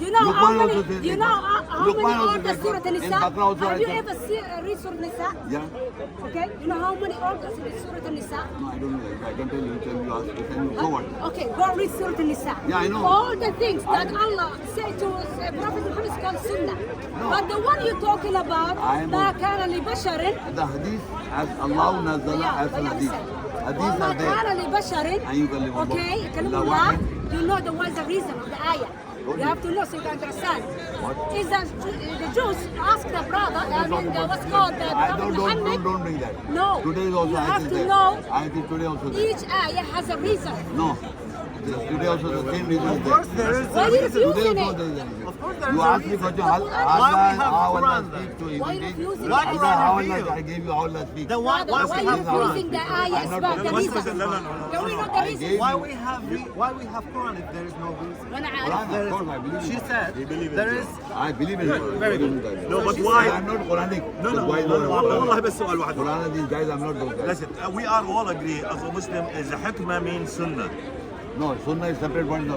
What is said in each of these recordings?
You know Luqman how many? also says You know how Luqman many also orders says Surah in An-Nisa? Baqarah also Have you I said- ever read Surah An-Nisa? Yeah. Okay. You know how many orders in Surah An-Nisa? No, I don't know. I can tell you. Tell you ask. Tell you. So what? Okay, go read Surah An-Nisa. Yeah, I know. All the things that Allah said to Prophet Muhammad is called Sunnah. But the one you're talking about, ما كان لبشر. The hadith as Allah nazala as an hadith. Hadith وما are there. كان لبشر. And you can live on Okay, both. كلام La الله. wahid. You know the what's the reason of the ayah. You have to know so you can understand. Is that the Jews asked the brother, I mean, what's called the Prophet Muhammad? Don't bring that. No. Today is also You ayat have is to there. know Ayat is today also there. each ayah has a reason. No. Today also the same reason is Of course there is. Why are you Today refusing also it? there is a reason. Of course there is You a asked me reason. question, Why we have how Allah Quran speaks to then? Why everything. refusing Why the Quran ayah? How revealed? Allah, I gave you how Allah speaks. Then Brother, why are you refusing the ayah? I'm not About the talking- reason. No. Can we know the I reason? gave Why you- we have Quran if there is no reason? When I Quran, There of is- course, I believe She in it. said there is. I believe in it. Very good. No, but why? I'm not Quranic. No, But no, why don't I والله Quran? بس سؤال واحد. Quran, these guys, I'm not those guys. Listen, we are all agree as a Muslim is a hikmah means sunnah. No, Sunnah is separate one. In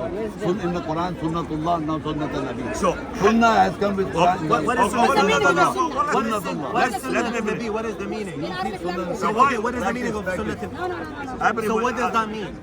the Quran, Sunnatullah, now Sunnat al-Nabi. So, Sunnah has come with Quran. What is the meaning of Sunnatullah. Sunnah? Sunnatullah. let me be. What is the meaning? In Arabic language. So what is the meaning of Sunnah? Practice. So what does that mean?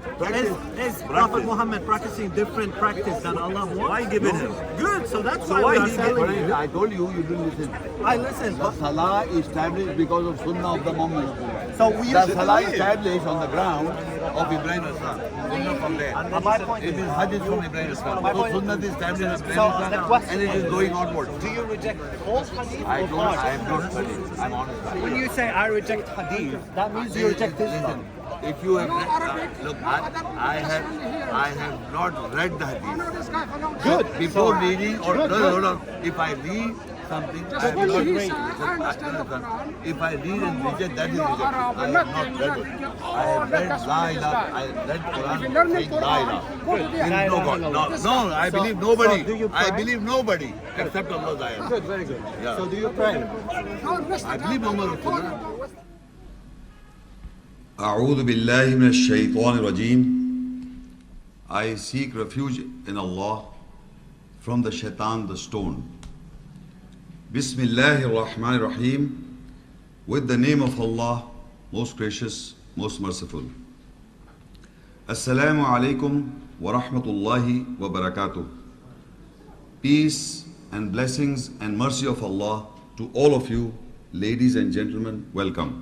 Is Prophet Muhammad practicing different practice than Allah wants? Why giving him? Good. So that's So why why we are he telling But you. I told you, you didn't listen. I listen. The Salah is established because of Sunnah of the Muhammad. So we The should Salah is believe. established on the ground of Ibrahim Islam. Sunnah from there. My point It is Hadith from Ibrahim Islam. My So point- Sunnah is established in So Ibrahim the Islam question and it is going onward. Do you reject all hadith I or don't, part? I am not studying. I'm honest. When you say I reject hadith, that means you reject Islam. Listen, if you have look, I have not read the hadith. Good. Before reading or Good, no. If I read something, I have not read. If I read and reject, that is rejection. I have not read it. I have read La ilaha. I read Quran saying La ilaha. There is no God. No, I believe nobody. so do you I pray? believe nobody except Allah's ayah. Good, very good. Yeah. So do you pray? I believe Muhammad Rasulullah. أعوذ بالله من الشيطان الرجيم. I seek refuge in Allah from the shaitan, the stone. Bismillahir Rahmanir Rahim. With the name of Allah, most gracious, most merciful. Assalamu alaikum wa rahmatullahi wa barakatuh. Peace and blessings and mercy of Allah to all of you, ladies and gentlemen, welcome.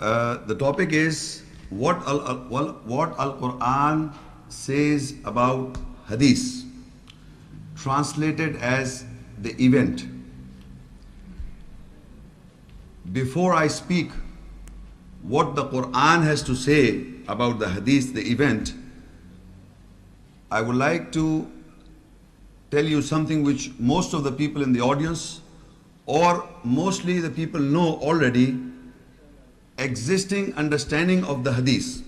The topic is what Al-Quran says about Hadith, translated as the event. Before I speak what the Quran has to say about the Hadith, the event, I would like to tell you something which most of the people in the audience or mostly the people know already. Existing understanding of the Hadith.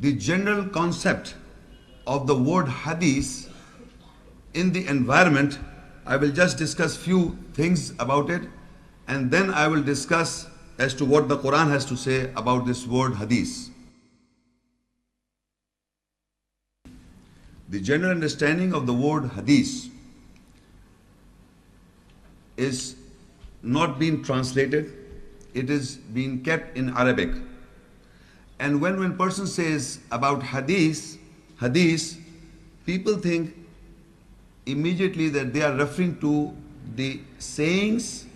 The general concept of the word Hadith in the environment, I will just discuss few things about it and then I will discuss as to what the Quran has to say about this word Hadith. The general understanding of the word Hadith is not being translated. It is being kept in Arabic. And when person says about hadith, people think immediately that they are referring to the sayings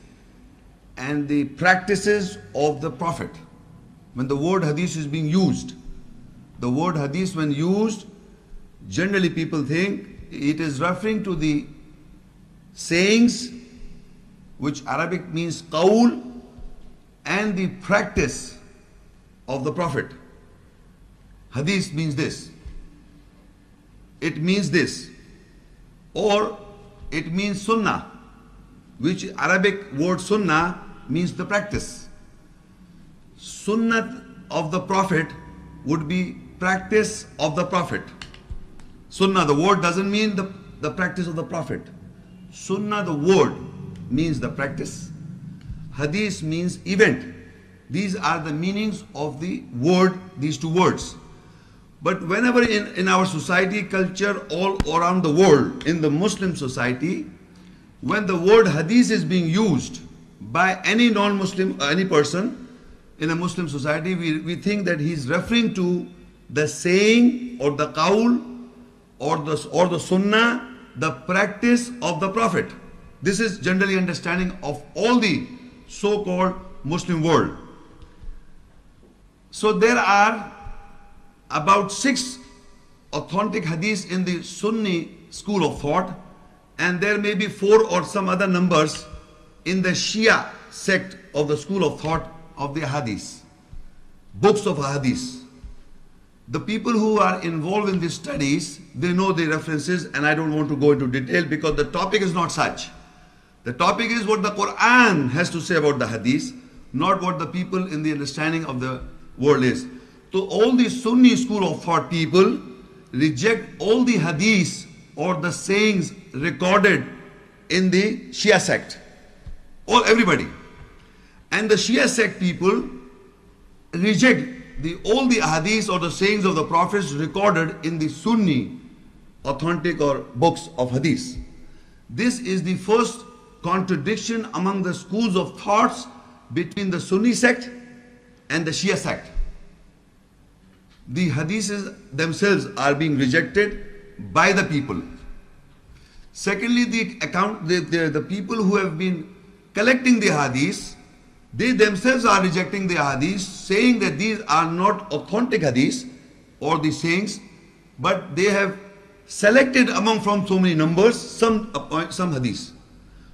and the practices of the Prophet. When the word hadith is being used, the word hadith when used, generally people think it is referring to the sayings, which Arabic means qawl, and the practice of the Prophet. Hadith means this. It means this. Or it means sunnah, which Arabic word sunnah means the practice. Sunnah of the Prophet would be practice of the Prophet. Sunnah, the word doesn't mean the practice of the Prophet. Sunnah, the word, means the practice. Hadith means event. These are the meanings of the word, these two words. But whenever in our society, culture, all around the world, in the Muslim society, when the word hadith is being used by any non-Muslim, any person in a Muslim society, we think that he's referring to the saying or the qawl or the sunnah, the practice of the Prophet. This is generally understanding of all the so-called Muslim world. So there are about 6 authentic hadiths in the Sunni school of thought, and there may be 4 or some other numbers in the Shia sect of the school of thought of the hadiths, books of hadiths. The people who are involved in these studies, they know the references, and I don't want to go into detail because the topic is not such. The topic is what the Quran has to say about the hadith, not what the people in the understanding of the world is. So all the Sunni school of thought people reject all the hadiths or the sayings recorded in the Shia sect. Everybody. And the Shia sect people reject all the hadiths or the sayings of the prophets recorded in the Sunni authentic or books of hadith. This is the first contradiction among the schools of thoughts between the Sunni sect and the Shia sect. The hadiths themselves are being rejected by the people. Secondly, the people who have been collecting the hadiths, they themselves are rejecting the hadiths, saying that these are not authentic hadiths or the sayings, but they have selected from so many numbers some hadiths.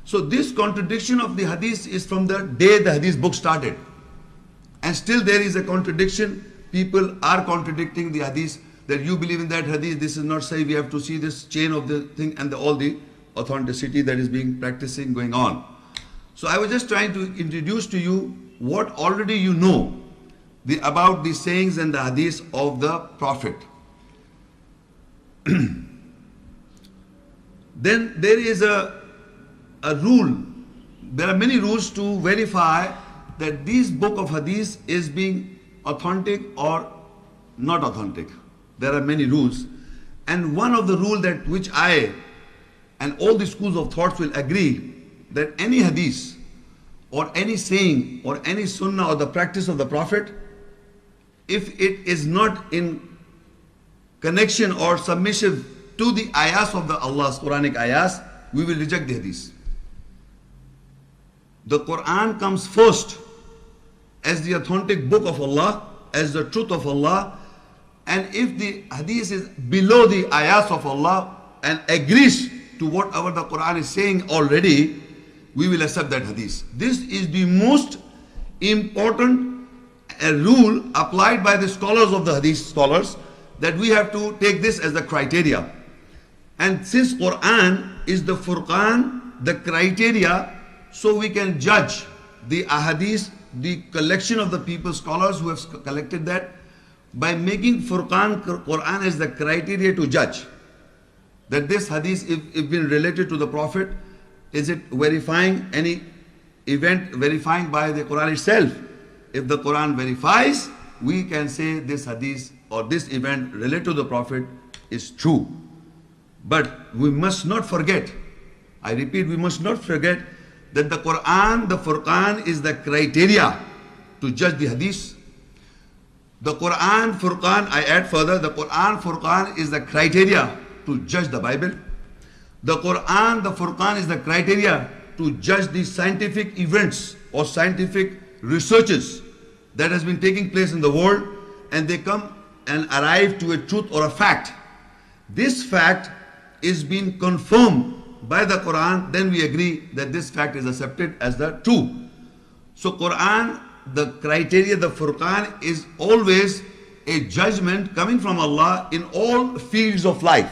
So this contradiction of the hadith is from the day the hadith book started. And still there is a contradiction. People are contradicting the hadith, that you believe in that hadith, this is not sahih, we have to see this chain of the thing and all the authenticity that is being practicing going on. So I was just trying to introduce to you what already you know about the sayings and the hadiths of the Prophet. Then there is a rule. There are many rules to verify that this book of hadith is being authentic or not authentic. There are many rules. And one of the rules which I and all the schools of thoughts will agree, that any hadith or any saying or any sunnah or the practice of the Prophet, if it is not in connection or submissive to the ayahs of the Allah's Quranic ayahs, we will reject the hadith. The Quran comes first as the authentic book of Allah, as the truth of Allah, and if the hadith is below the ayahs of Allah and agrees to whatever the Quran is saying already, we will accept that hadith. This is the most important rule applied by the scholars of the hadith scholars, that we have to take this as the criteria. And since Quran is the Furqan, the criteria, so we can judge the ahadith, the collection of the people, scholars who have collected that, by making Quran as the criteria to judge that this hadith, if been related to the Prophet, is it verifying any event verifying by the Quran itself? If the Quran verifies, we can say this hadith or this event related to the Prophet is true. But we must not forget, I repeat, we must not forget that the Quran, the Furqan, is the criteria to judge the hadith. The Quran, Furqan, I add further, the Quran, Furqan is the criteria to judge the Bible. The Quran, the Furqan is the criteria to judge the scientific events or scientific researches that has been taking place in the world, and they come and arrive to a truth or a fact. This fact is being confirmed by the Quran, then we agree that this fact is accepted as the true. So Quran, the criteria, the Furqan, is always a judgment coming from Allah in all fields of life.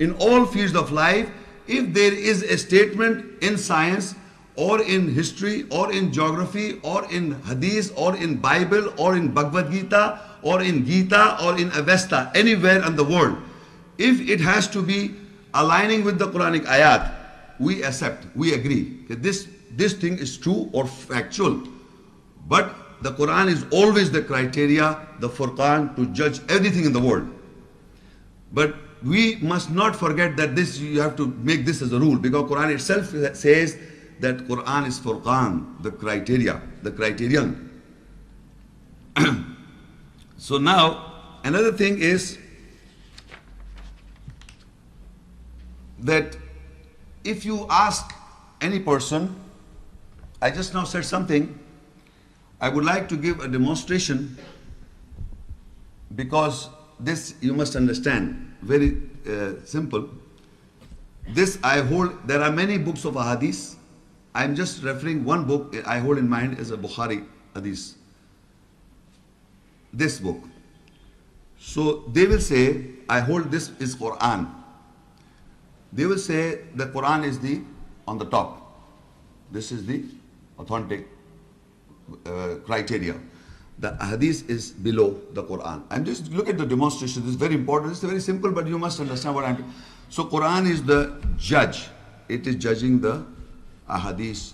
In all fields of life, if there is a statement in science or in history or in geography or in hadith or in Bible or in Bhagavad Gita or in Gita or in Avesta, anywhere in the world, if it has to be aligning with the Quranic ayat, we accept, we agree that this thing is true or factual. But the Quran is always the criteria, the Furqan, to judge everything in the world. But we must not forget that this, you have to make this as a rule, because Quran itself says that Quran is Furqan, the criteria, the criterion. So now, another thing is that if you ask any person, I just now said something, I would like to give a demonstration, because this you must understand, very simple. This I hold, there are many books of Hadith. I'm just referring one book I hold in mind as a Bukhari Hadith. This book. So they will say, I hold this is Quran. They will say the Quran is the on the top. This is the authentic criteria. The Hadith is below the Quran. I'm just look at the demonstration. This is very important. It's very simple, but you must understand what I'm. So Quran is the judge. It is judging the Hadith.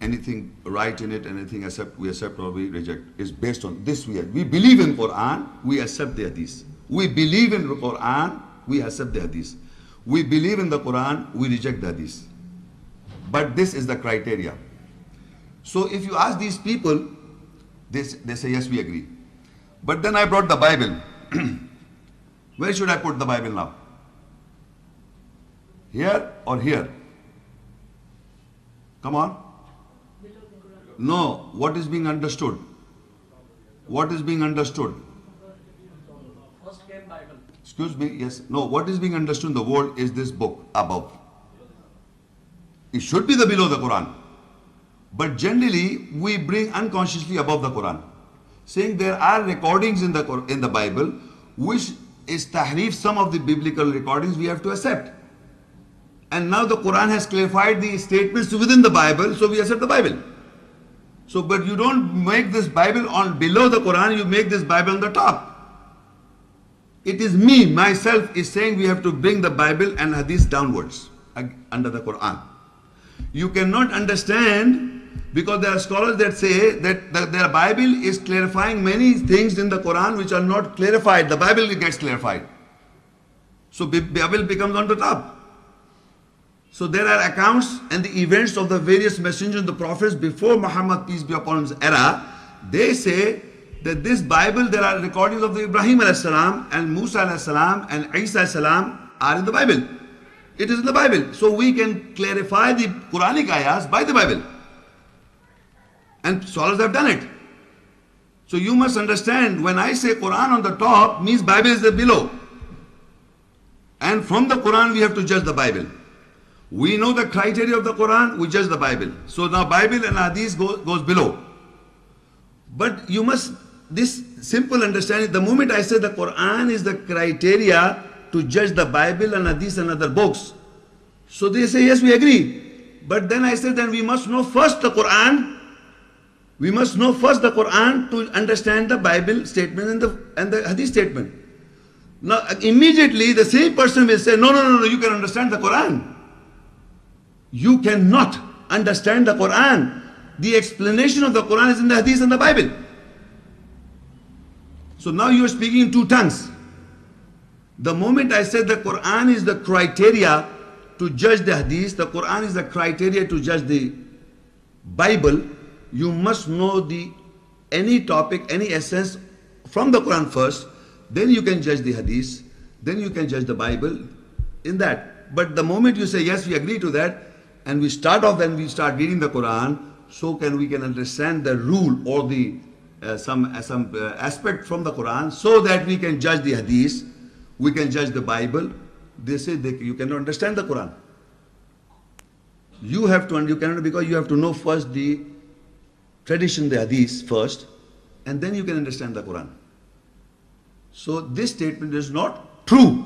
Anything right in it, anything we accept or we reject is based on this. We believe in Quran, we accept the Hadith. We believe in the Quran, we accept the Hadith. We believe in the Quran, we reject the Hadith. But this is the criteria. So if you ask these people, they say yes, we agree. But then I brought the Bible. Where should I put the Bible now? Here or here? Come on. No, what is being understood? What is being understood? First came Bible. Excuse me, yes. No, what is being understood in the world is this book above. It should be the below the Quran. But generally, we bring unconsciously above the Quran. Saying there are recordings in the Bible which is tahrif, some of the biblical recordings we have to accept. And now the Quran has clarified the statements within the Bible, so we accept the Bible. So, but you don't make this Bible on below the Quran, you make this Bible on the top. It is me, myself, is saying we have to bring the Bible and Hadith downwards, under the Quran. You cannot understand, because there are scholars that say that the Bible is clarifying many things in the Quran which are not clarified. The Bible gets clarified. So, Bible becomes on the top. So there are accounts and the events of the various messengers and the prophets before Muhammad, peace be upon him, era. They say that this Bible, there are recordings of the Ibrahim a.s. and Musa a.s. and Isa a.s. are in the Bible. It is in the Bible. So we can clarify the Quranic ayahs by the Bible. And scholars have done it. So you must understand, when I say Quran on the top, means Bible is the below. And from the Quran we have to judge the Bible. We know the criteria of the Quran, we judge the Bible. So now Bible and Hadith goes below. But you must, this simple understanding, the moment I say the Quran is the criteria to judge the Bible and Hadith and other books. So they say, yes, we agree. But then I said, then we must know first the Quran. We must know first the Quran to understand the Bible statement and the Hadith statement. Now immediately the same person will say, no, you can understand the Quran. You cannot understand the Quran. The explanation of the Quran is in the Hadith and the Bible. So now you are speaking in two tongues. The moment I said the Quran is the criteria to judge the Hadith, the Quran is the criteria to judge the Bible, you must know any topic, any essence from the Quran first, then you can judge the Hadith, then you can judge the Bible in that. But the moment you say, yes, we agree to that, and we start off, then we start reading the Quran, so we can understand the rule or the some aspect from the Quran, so that we can judge the Hadith, we can judge the Bible. They say you cannot understand the Quran. You cannot, because you have to know first the tradition, the Hadith first, and then you can understand the Quran. So this statement is not true.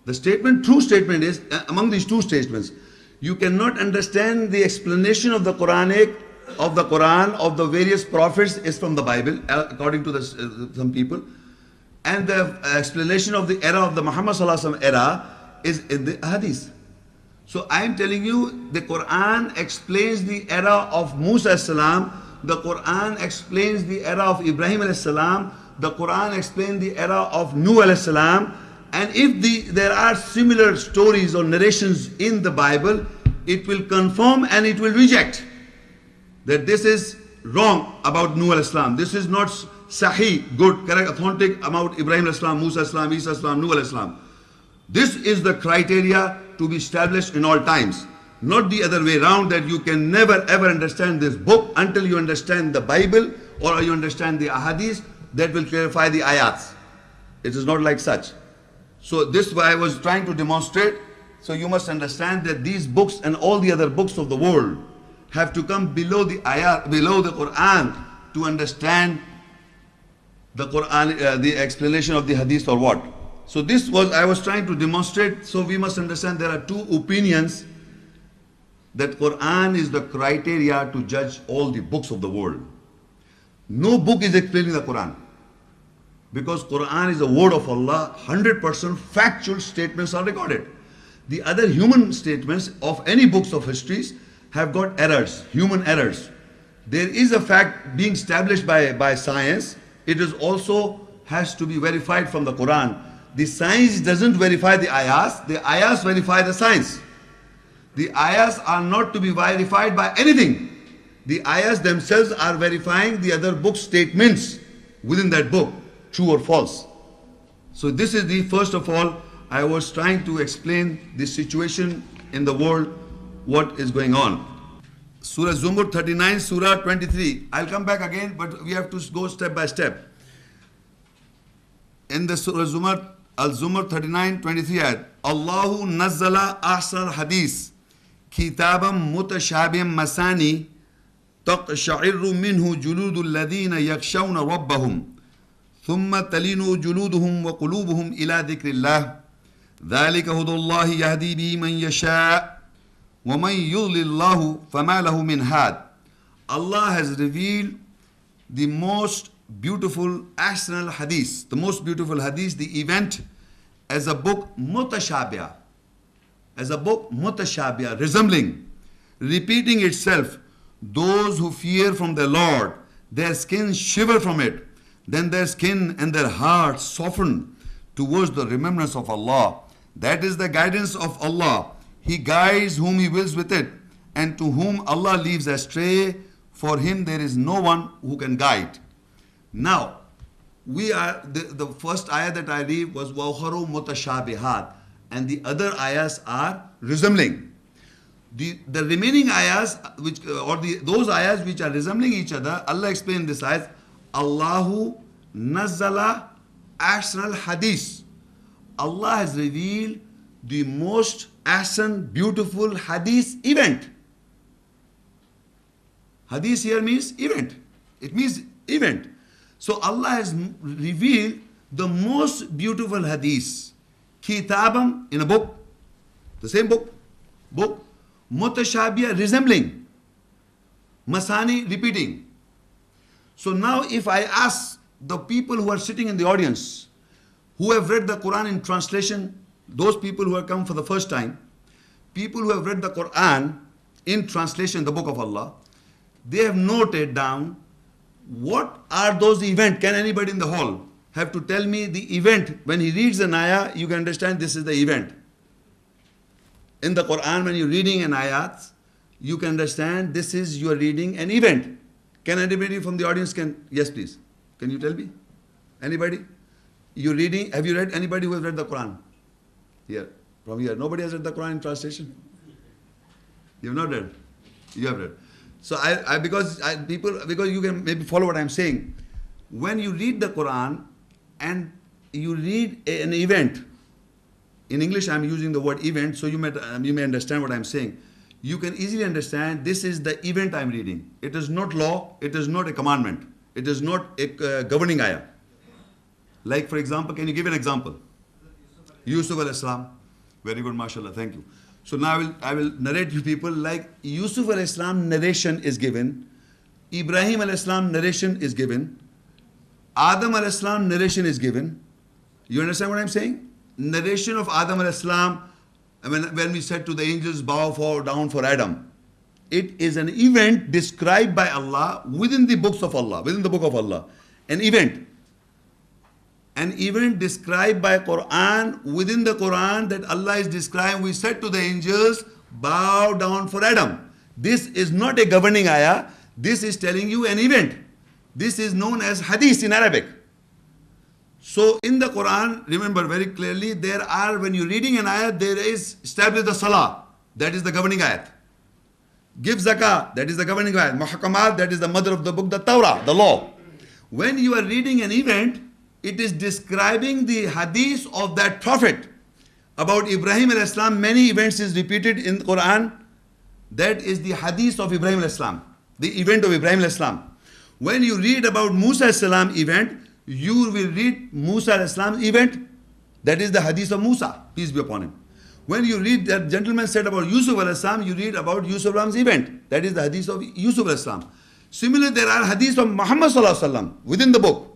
The true statement is, among these two statements, you cannot understand the explanation of the Quran, of the various prophets is from the Bible, according to some people. And the explanation of the era of the Muhammad Sallallahu Alaihi Wasallam era is in the Hadith. So I am telling you, the Quran explains the era of Musa Salam, the Quran explains the era of Ibrahim Salam, the Quran explains the era of Nuh Salam, And if there are similar stories or narrations in the Bible, it will confirm and it will reject that this is wrong about Nuh al-Islam. This is not sahih, good, correct, authentic about Ibrahim al-Islam, Musa al-Islam, Isa al-Islam, Nuh al-Islam. This is the criteria to be established in all times. Not the other way around, that you can never ever understand this book until you understand the Bible or you understand the ahadith that will clarify the ayats. It is not like such. So this I was trying to demonstrate. So you must understand that these books and all the other books of the world have to come below the ayat, below the Quran, to understand the Quran, the explanation of the hadith or what. So this was, I was trying to demonstrate. So we must understand there are two opinions, that Quran is the criteria to judge all the books of the world. No book is explaining the Quran, because Quran is a word of Allah. 100% factual statements are recorded. The other human statements of any books of histories have got errors, human errors. There is a fact being established by science. It is also has to be verified from the Quran. The science doesn't verify the ayahs verify the science. The ayahs are not to be verified by anything. The ayahs themselves are verifying the other book statements within that book, true or false. So this is the, first of all, I was trying to explain the situation in the world, what is going on. Surah Zumur 39, Surah 23. I'll come back again, but we have to go step by step. In the Surah Zumur, Al-Zumur 39, 23 ayat, Allahu nazzala ahsan hadith, kitabam mutashabim masani, taqsha'irru minhu juludul ladhina yakshawna rabbahum, thumma talinu juluduhum wa qulubuhum ila dhikrillah. ذلك هدى الله يهدي به من يشاء ومن يضلل الله فما له من هاد. Allah has revealed the most beautiful ahsan hadith, the most beautiful hadith, the event, as a book mutashabiyah, resembling, repeating itself. Those who fear from their Lord, their skin shiver from it, then their skin and their hearts soften towards the remembrance of Allah. That is the guidance of Allah. He guides whom He wills with it, and to whom Allah leaves astray, for him there is no one who can guide. Now, we are the first ayah that I read was Wawharu Mutashabihat, and the other ayahs are resembling. The remaining ayahs, those ayahs which are resembling each other, Allah explained this ayah, Allahu Nazzala Ahsan Hadith. Allah has revealed the most ahsan, beautiful hadith event. Hadith here means event. It means event. So Allah has revealed the most beautiful hadith. Kitabam, in a book, the same book, mutashabiyah, resembling, masani, repeating. So now if I ask the people who are sitting in the audience, who have read the Quran in translation, those people who have come for the first time, people who have read the Quran in translation, the book of Allah, they have noted down what are those events. Can anybody in the hall have to tell me the event? When he reads an ayah, you can understand this is the event. In the Quran, when you're reading an ayat, you can understand this is, you are reading an event. Can anybody from the audience yes please, can you tell me? Anybody? You're reading, have you read, anybody who has read the Quran? Here, from here. Nobody has read the Quran in translation? You have not read? You have read. So because you can maybe follow what I'm saying. When you read the Quran and you read an event, in English I'm using the word event, so you may understand what I'm saying. You can easily understand this is the event I'm reading. It is not law, it is not a commandment, it is not a governing ayah. Like for example, can you give an example? Yusuf al-Islam. Very good, mashallah, thank you. So now I will narrate you people like Yusuf al-Islam narration is given, Ibrahim al-Islam narration is given, Adam al-Islam narration is given. You understand what I'm saying? Narration of Adam al-Islam, when we said to the angels, bow down for Adam. It is an event described by Allah within the books of Allah, within the book of Allah. An event. an event described by Quran, within the Quran that Allah is describing, we said to the angels, bow down for Adam. This is not a governing ayah. This is telling you an event. This is known as Hadith in Arabic. So in the Quran, remember very clearly, there are, when you're reading an ayah, there is establish the salah, that is the governing ayat. Give zakah, that is the governing ayat. Muhakamat, that is the mother of the book, the Torah, the law. When you are reading an event, it is describing the hadith of that prophet. About Ibrahim al-Islam, many events is repeated in the Quran. That is the hadith of Ibrahim al-Islam, the event of Ibrahim al-Islam. When you read about Musa al-Islam event, you will read Musa al-Islam event. That is the hadith of Musa, peace be upon him. When you read that gentleman said about Yusuf al-Islam, you read about Yusuf al-Islam's event. That is the hadith of Yusuf al-Islam. Similarly, there are hadiths of Muhammad sallallahu alaihi wasallam within the book.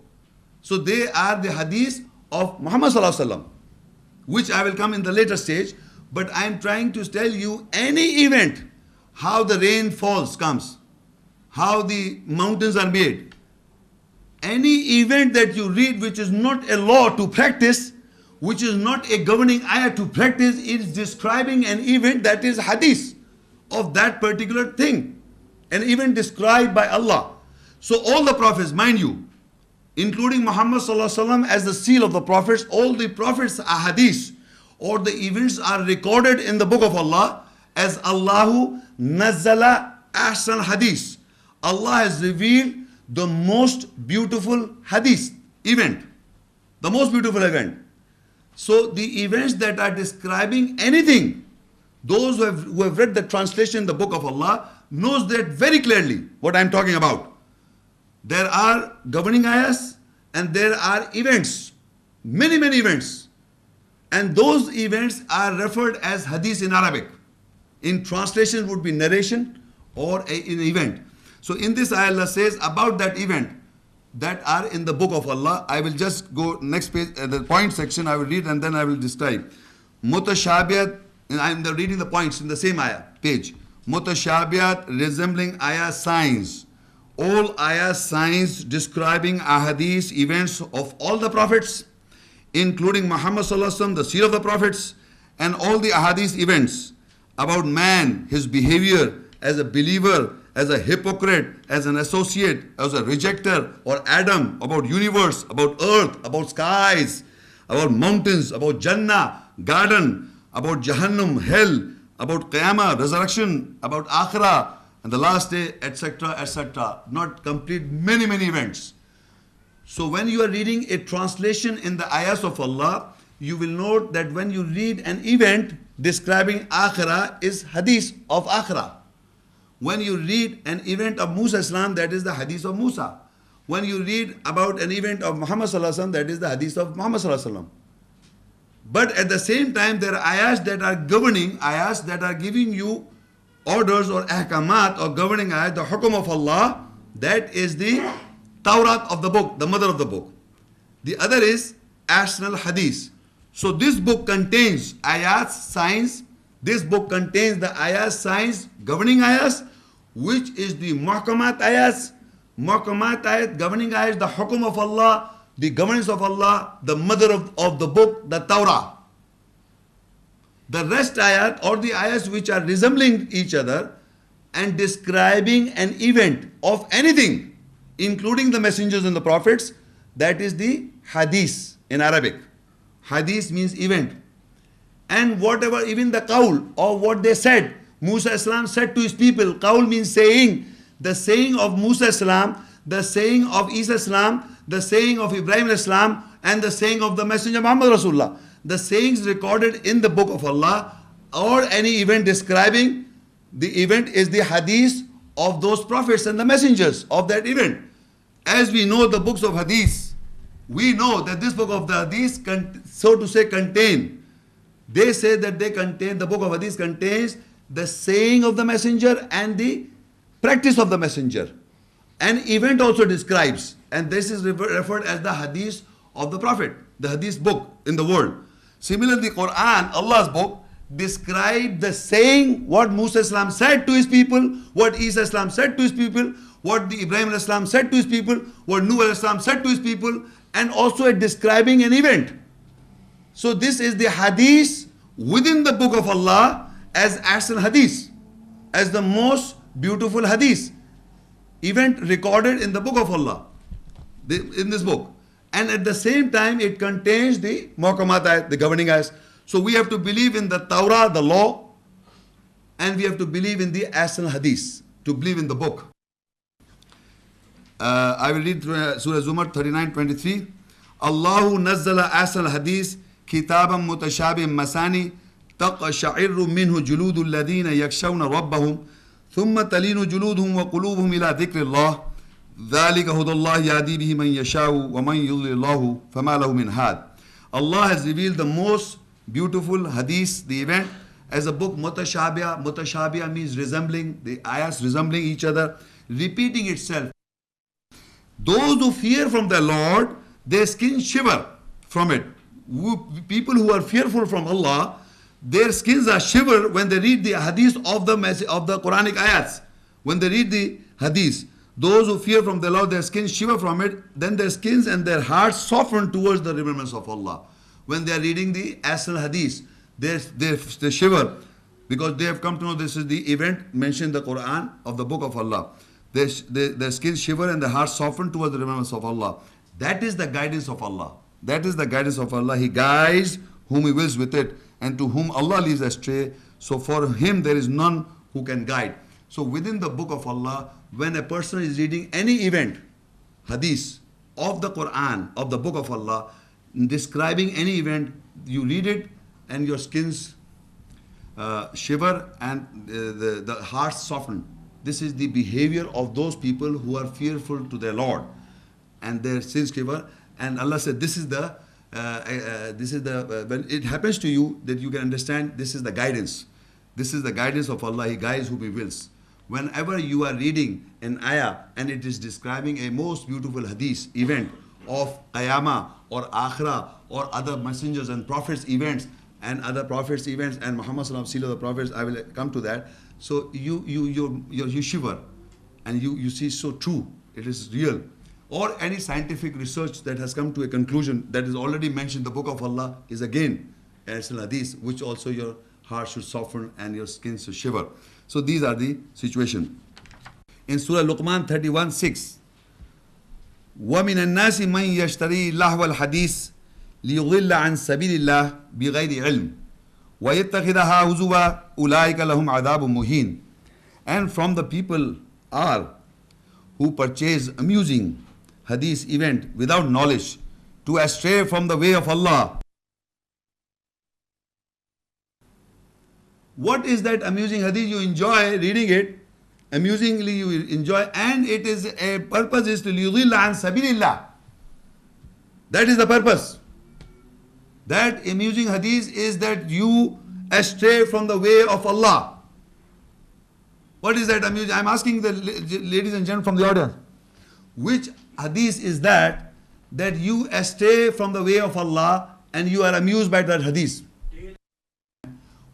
So they are the hadiths of Muhammad sallallahu alaihi wasallam, which I will come in the later stage. But I am trying to tell you any event, how the rain falls, comes, how the mountains are made. Any event that you read which is not a law to practice, which is not a governing ayah to practice, it is describing an event that is hadith of that particular thing. An event described by Allah. So all the prophets, mind you, including Muhammad sallallahu alaihi wasallam as the seal of the prophets, all the prophets are hadith, or the events are recorded in the book of Allah as Allahu nazzala ahsan hadith. Allah has revealed the most beautiful hadith event, the most beautiful event. So the events that are describing anything, those who have read the translation in the book of Allah knows that very clearly what I am talking about. There are governing ayahs and there are events, many events, and those events are referred as hadith in Arabic. In translation would be narration or an event. So in this ayah Allah says about that event that are in the book of Allah. I will just go next page, the point section I will read and then I will describe. Mutashabiyat, and I am reading the points in the same ayah, page. Mutashabiyat, resembling ayah signs. All ayah signs describing ahadith events of all the prophets, including Muhammad sallallahu alaihi wasallam, the seal of the prophets, and all the ahadith events about man, his behavior as a believer, as a hypocrite, as an associate, as a rejecter, or Adam, about universe, about earth, about skies, about mountains, about Jannah, garden, about Jahannam, hell, about Qiyamah, resurrection, about Akhirah, and the last day, etc., etc. Not complete, many events. So when you are reading a translation in the ayahs of Allah, you will note that when you read an event describing Akhirah is hadith of Akhirah. When you read an event of Musa Islam, that is the hadith of Musa. When you read about an event of Muhammad Sallallahu Alaihi Wasallam, that is the hadith of Muhammad Sallallahu Alaihi Wasallam. But at the same time, there are ayahs that are governing, ayahs that are giving you orders or ahkamat or governing ayat, the hukum of Allah, that is the Tawrat of the book, the mother of the book. The other is Asnal Hadith. So this book contains ayat, signs. This book contains the ayat, signs, governing ayahs, which is the muhkamat ayahs. Muhkamat ayat, governing ayahs, the hukum of Allah, the governance of Allah, the mother of the book, the Torah. The rest ayat or the ayahs which are resembling each other and describing an event of anything, including the messengers and the prophets, that is the hadith in Arabic. Hadith means event. And whatever, even the qawl or what they said, Musa Islam said to his people, qawl means saying, the saying of Musa Islam, the saying of Isa Islam, the saying of Ibrahim Islam, and the saying of the Messenger Muhammad Rasulullah. The sayings recorded in the book of Allah or any event describing the event is the hadith of those prophets and the messengers of that event. As we know the books of hadith, we know that this book of the hadith, so to say, contain. They say that they contain, the book of hadith contains the saying of the messenger and the practice of the messenger. An event also describes, and this is referred as the hadith of the prophet, the hadith book in the world. Similarly, the Quran, Allah's book, described the saying, what Musa Islam said to his people, what Isa Islam said to his people, what the Ibrahim Islam said to his people, what Nuh Islam said to his people, and also at describing an event. So this is the hadith within the book of Allah as Ahsan Hadith, as the most beautiful hadith, event recorded in the book of Allah, in this book. And at the same time it contains the Muhkamat ayat, the governing ayats. So we have to believe in the Torah, the law, and we have to believe in the Ahsan Hadith, to believe in the book. I will read Surah Zumar 39:23. Allahu nazzala Ahsan Hadith kitaban mutashabih masani taqsha'irru minhu juludul ladina yakshawna rabbahum thumma talinu juluduhum wa qulubuhum ila dhikrillah dhalika hudallah yahdi bihi man yasha'u wa man yudlilillahu fama lahu min had. Allah has revealed the most beautiful hadith, the event, as a book mutashabih. Mutashabih means resembling, the ayahs resembling each other, repeating itself. Those who fear from the Lord, their skins shiver from it. People who are fearful from Allah, their skins are shiver when they read the hadith of the message of the Quranic ayats. When they read the hadith, those who fear from the Lord, their skins shiver from it. Then their skins and their hearts soften towards the remembrance of Allah. When they are reading the Ahsan Hadith, they shiver because they have come to know this is the event mentioned in the Quran of the book of Allah. Their skins shiver and their hearts soften towards the remembrance of Allah. That is the guidance of Allah. That is the guidance of Allah. He guides whom He wills with it, and to whom Allah leaves astray. So for Him there is none who can guide. So within the book of Allah, when a person is reading any event, hadith of the Quran, of the book of Allah, describing any event, you read it and your skins shiver and the hearts soften. This is the behavior of those people who are fearful to their Lord, and their sins shiver. And Allah said, this is the when it happens to you, that you can understand this is the guidance. This is the guidance of Allah. He guides whom He wills. Whenever you are reading an ayah and it is describing a most beautiful hadith event of Qiyamah or Akhirah or other messengers and prophets events and other prophets events and Muhammad sallallahu alaihi wasallam, the prophets, I will come to that. So you shiver and you see so true, it is real. Or any scientific research that has come to a conclusion that is already mentioned in the book of Allah is again as an hadith, which also your heart should soften and your skin should shiver. So these are the situation. In Surah Luqman 31:6, وَمِنَ النَّاسِ مَنْ يَشْتَرِي لَهْوَ الْحَدِيثِ لِيُضِلَّ عَنْ سَبِيلِ اللَّهِ بِغَيْرِ عِلْمٍ وَيَتَّخِذَهَا هُزُوًا أُولَٰئِكَ لَهُمْ عَذَابٌ مُهِينٌ. And from the people are who purchase amusing hadith event without knowledge to astray from the way of Allah. What is that amusing hadith? You enjoy reading it, amusingly you enjoy, and it is a purpose is to لِيُضِلَّ عَنْ سَبِيلِ اللَّهِ. That is the purpose. That amusing hadith is that you astray from the way of Allah. What is that amusing? I'm asking the ladies and gentlemen from the audience. Which hadith is that you astray from the way of Allah and you are amused by that hadith?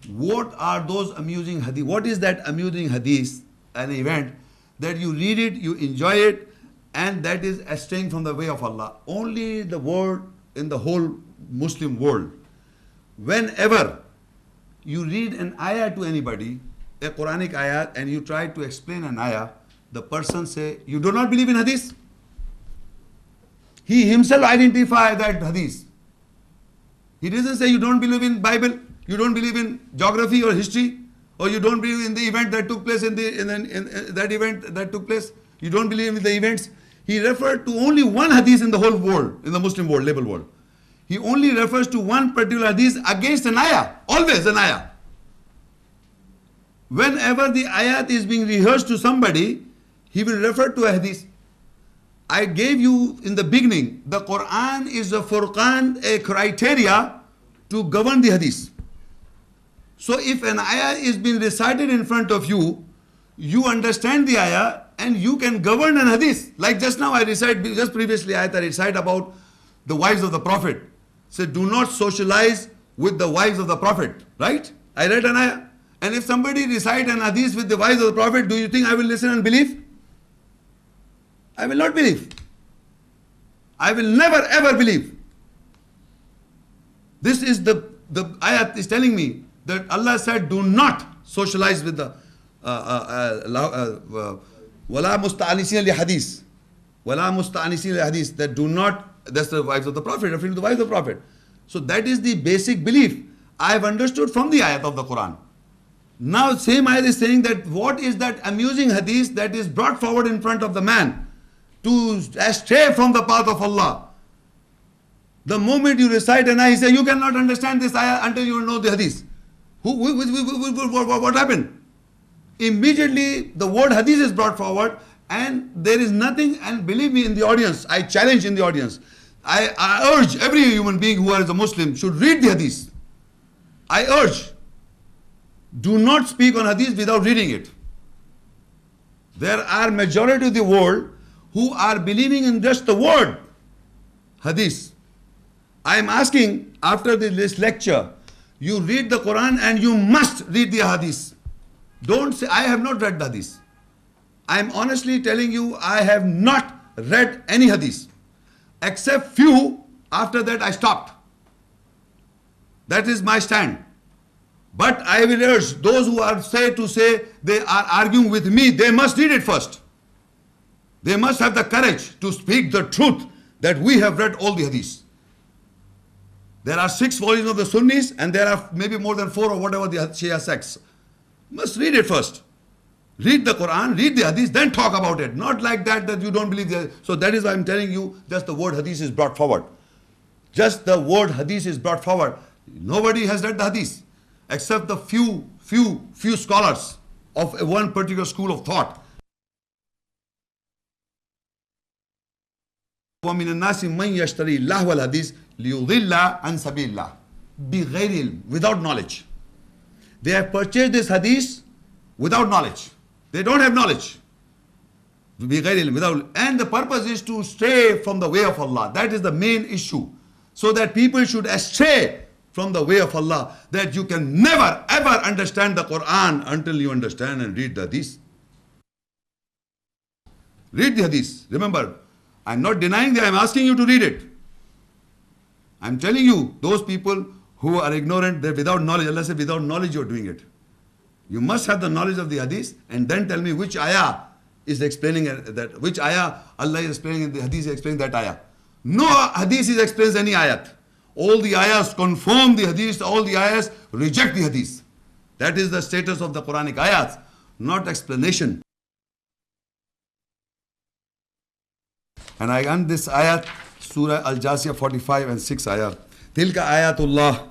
What are those amusing hadith? What is that amusing hadith, an event that you read it, you enjoy it, and that is straying from the way of Allah? Only the world, in the whole Muslim world, whenever you read an ayah to anybody, a Quranic ayah, and you try to explain an ayah, the person say, you do not believe in hadith? He himself identify that hadith. He doesn't say you don't believe in Bible, you don't believe in geography or history, or you don't believe in the event that took place in that event that took place. You don't believe in the events. He referred to only one hadith in the whole world, in the Muslim world, label world. He only refers to one particular hadith against an ayah, always an ayah. Whenever the ayat is being rehearsed to somebody, he will refer to a hadith. I gave you in the beginning, the Quran is a furqan, a criteria to govern the hadith. So if an ayah is being recited in front of you, you understand the ayah and you can govern an hadith. Like just now I recite, just previously I recite about the wives of the Prophet. So do not socialize with the wives of the Prophet, right? I read an ayah. And if somebody recite an hadith with the wives of the Prophet, do you think I will listen and believe? I will not believe. I will never ever believe. This is the ayat is telling me that Allah said, do not socialize with the wala musta'anisin li hadith. Wala musta'anisin li hadith. That do not, that's the wives of the Prophet, referring to the wives of the Prophet. So that is the basic belief I have understood from the ayat of the Quran. Now same ayat is saying that what is that amusing hadith that is brought forward in front of the man to stray from the path of Allah. The moment you recite an ayah, he says, you cannot understand this ayah until you know the hadith. What happened? Immediately the word hadith is brought forward, and there is nothing, and believe me, in the audience, I challenge in the audience, I urge every human being who is a Muslim should read the hadith. I urge, do not speak on hadith without reading it. There are majority of the world who are believing in just the word hadith. I am asking, after this lecture, you read the Quran and you must read the hadith. Don't say, I have not read the hadith. I am honestly telling you, I have not read any hadith. Except few, after that I stopped. That is my stand. But I will urge those who are say they are arguing with me, they must read it first. They must have the courage to speak the truth that we have read all the hadiths. There are 6 volumes of the Sunnis, and there are maybe more than 4 or whatever the Shia sects. Must read it first. Read the Quran, read the hadith, then talk about it. Not like that you don't believe the. So that is why I am telling you, just the word hadith is brought forward. Just the word hadith is brought forward. Nobody has read the hadith except the few scholars of one particular school of thought. وَمِنَ النَّاسِ مَنْ يَشْتَرِي لَهْوَ الْحَدِيثِ لِيُضِلَّ عَنْ سَبِيلِ اللَّهِ بِغَيْرِ عِلْمٍ, without knowledge. They have purchased this hadith without knowledge. They don't have knowledge. بِغَيْرِ عِلْمٍ, without, and the purpose is to stray from the way of Allah. That is the main issue. So that people should stray from the way of Allah. That you can never ever understand the Quran until you understand and read the hadith. Read the hadith. Remember, I am not denying that, I am asking you to read it. I am telling you, those people who are ignorant, they're without knowledge. Allah said, without knowledge you are doing it. You must have the knowledge of the hadith, and then tell me which ayah is explaining that, which ayah Allah is explaining in the hadith is explaining that ayah. No hadith is explains any ayat. All the ayahs confirm the hadith, all the ayahs reject the hadith. That is the status of the Quranic ayats, not explanation. And I end this ayat, Surah Al-Jasiyah 45 and 6 ayah. Tilka ayatullah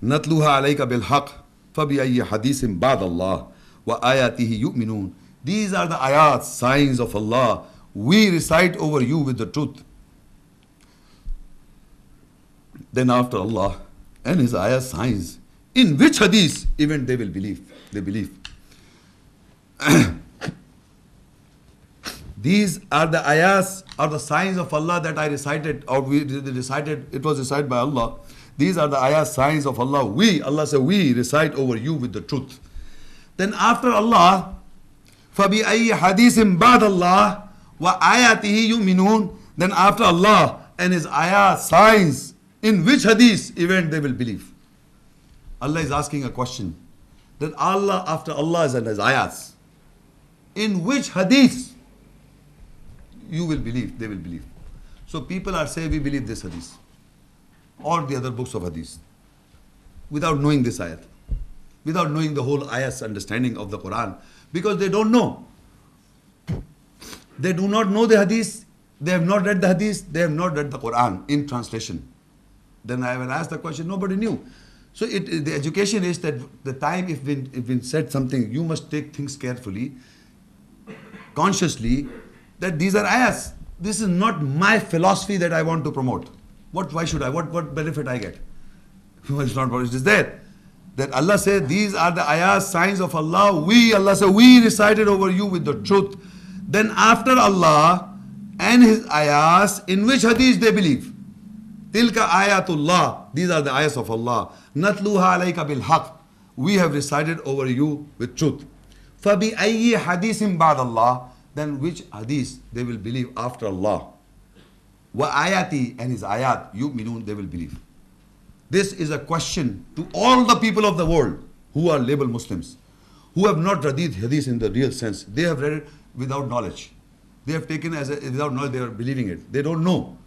natluha alayka bil haqq fabi ayyi hadithin ba'd Allah wa ayatihi yu'minun. These are the ayats, signs of Allah. We recite over you with the truth. Then after Allah and His ayat, signs, in which hadith even they will believe. They believe. These are the ayahs, are the signs of Allah that I recited, or we recited, it was recited by Allah. These are the ayahs, signs of Allah. Allah said, we recite over you with the truth. Then after Allah, فَبِأَيِّ حَدِيثٍ بَعْدَ اللَّهِ وَآيَاتِهِ يُؤْمِنُونَ. Then after Allah and His ayah, signs, in which hadith event they will believe. Allah is asking a question. That Allah, after Allah and His ayahs, in which hadith you will believe, they will believe. So people are saying, we believe this hadith or the other books of hadith without knowing this ayat, without knowing the whole ayat's understanding of the Quran, because they don't know. They do not know the hadith, they have not read the hadith, they have not read the Quran in translation. Then I will ask the question, nobody knew. So the education is that the time if we said something, you must take things carefully, consciously, that these are ayahs. This is not my philosophy that I want to promote. Why should I? What benefit I get? It's not what it is there. That Allah said, these are the ayahs, signs of Allah. Allah said, we recited over you with the truth. Then after Allah and His ayahs, in which hadith they believe? Tilka ayatullah. These are the ayahs of Allah. Natluha alayka bil haqq. We have recited over you with truth. Fabi ayyi hadithin ba'd Allah. Then which hadith they will believe after Allah? wa ayati, and his ayat, yu'minun, they will believe. This is a question to all the people of the world who are labeled Muslims, who have not read hadith in the real sense. They have read it without knowledge. They have taken as without knowledge, they are believing it. They don't know.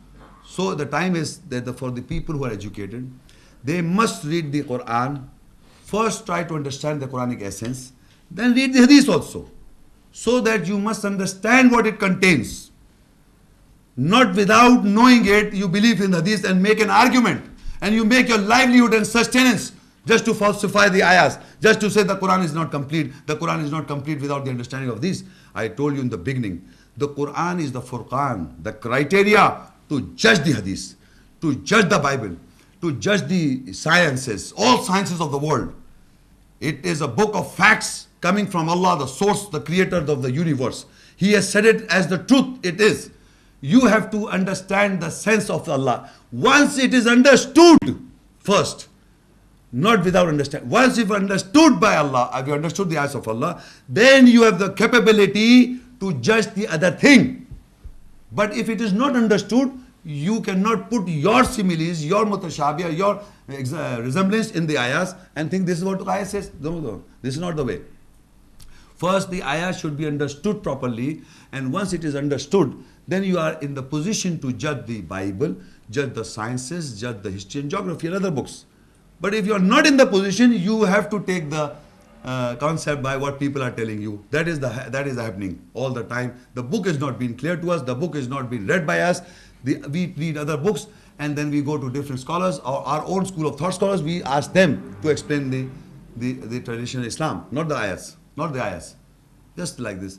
So the time is that for the people who are educated, they must read the Quran. First try to understand the Quranic essence, then read the hadith also. So that you must understand what it contains. Not without knowing it, you believe in hadith and make an argument. And you make your livelihood and sustenance just to falsify the ayahs, just to say the Quran is not complete. The Quran is not complete without the understanding of this. I told you in the beginning, the Quran is the Furqan, the criteria to judge the hadith, to judge the Bible, to judge the sciences, all sciences of the world. It is a book of facts coming from Allah, the source, the creator of the universe. He has said it as the truth it is. You have to understand the sense of Allah. Once it is understood first, not without understanding. Once you've understood by Allah, if you understood the eyes of Allah, then you have the capability to judge the other thing. But if it is not understood, you cannot put your similes, your mutashabih, your resemblance in the ayahs and think this is what the ayah says. No, this is not the way. First, the ayah should be understood properly, and once it is understood, then you are in the position to judge the Bible, judge the sciences, judge the history and geography and other books. But if you are not in the position, you have to take the concept by what people are telling you. That is happening all the time. The book is not being clear to us. The book is not being read by us. We read other books and then we go to different scholars or our own school of thought scholars. We ask them to explain the traditional Islam, not the ayahs, not the ayahs. Just like this.